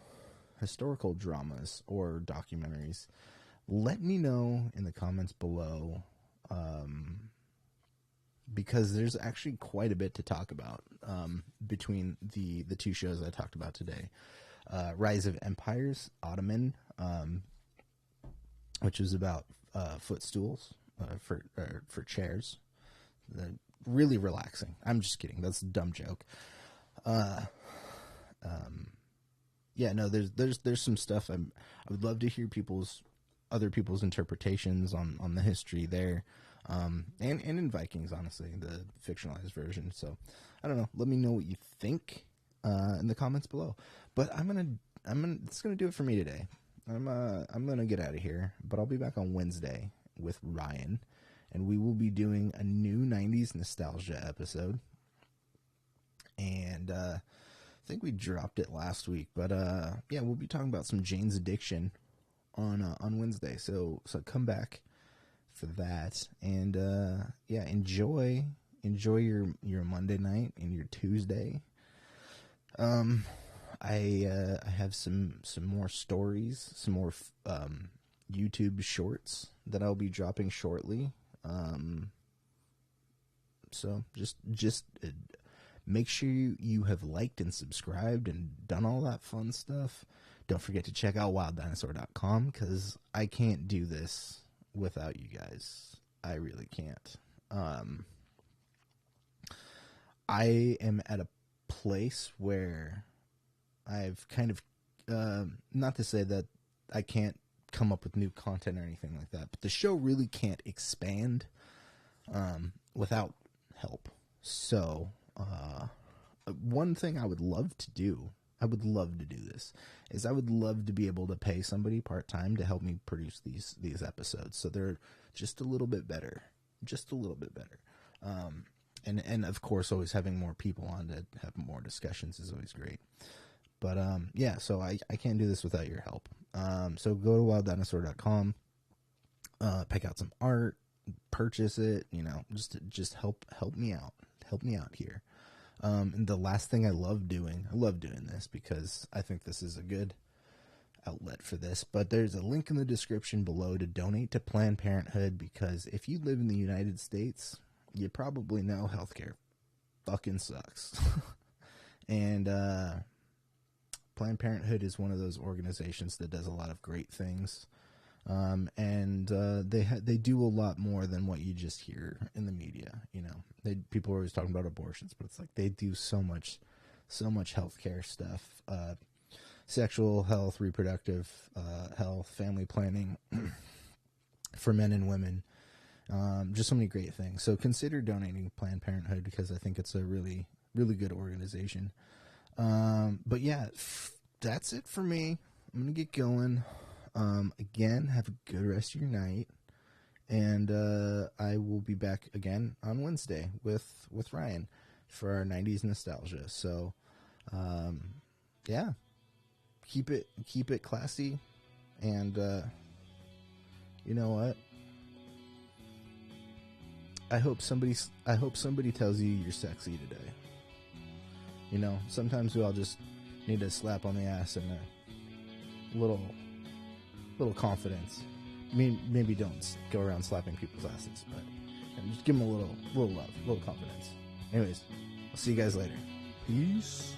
dramas or documentaries? Let me know in the comments below, because there's actually quite a bit to talk about between the two shows I talked about today. Rise of Empires, Ottoman, which is about footstools for chairs. Really relaxing. I'm just kidding. That's a dumb joke. yeah, no, there's some stuff I would love to hear other people's interpretations on the history there, and in Vikings, honestly, the fictionalized version. So I don't know. Let me know what you think in the comments below. But it's gonna do it for me today. I'm gonna get out of here, but I'll be back on Wednesday with Ryan, and we will be doing a new 90s nostalgia episode. And I think we dropped it last week, but yeah, we'll be talking about some Jane's Addiction on Wednesday. So come back for that, and yeah, enjoy your Monday night and your Tuesday. I have some more stories, some more YouTube shorts that I'll be dropping shortly. So just make sure you have liked and subscribed and done all that fun stuff. Don't forget to check out wilddinosaur.com, because I can't do this without you guys. I really can't. I am at a place where I've kind of, not to say that I can't come up with new content or anything like that, but the show really can't expand without help. So one thing I would love to do this, is I would love to be able to pay somebody part-time to help me produce these episodes, so they're just a little bit better. And of course, always having more people on to have more discussions is always great. But yeah, so I can't do this without your help. So go to wilddinosaur.com, pick out some art, purchase it, just help me out. Help me out here. And the last thing I love doing this because I think this is a good outlet for this, but there's a link in the description below to donate to Planned Parenthood, because if you live in the United States, you probably know healthcare fucking sucks. And Planned Parenthood is one of those organizations that does a lot of great things. And they do a lot more than what you just hear in the media. People are always talking about abortions, but it's like they do so much healthcare stuff, sexual health, reproductive health, family planning for men and women, just so many great things. So consider donating Planned Parenthood, because I think it's a really, really good organization. But yeah, that's it for me. I'm gonna get going. Again, have a good rest of your night, and I will be back again on Wednesday with Ryan for our 90s nostalgia. So yeah, keep it classy, and you know what, I hope somebody tells you you're sexy today. Sometimes we all just need a slap on the ass and a little confidence. Maybe don't go around slapping people's asses, but just give them a little love, a little confidence. Anyways, I'll see you guys later. Peace.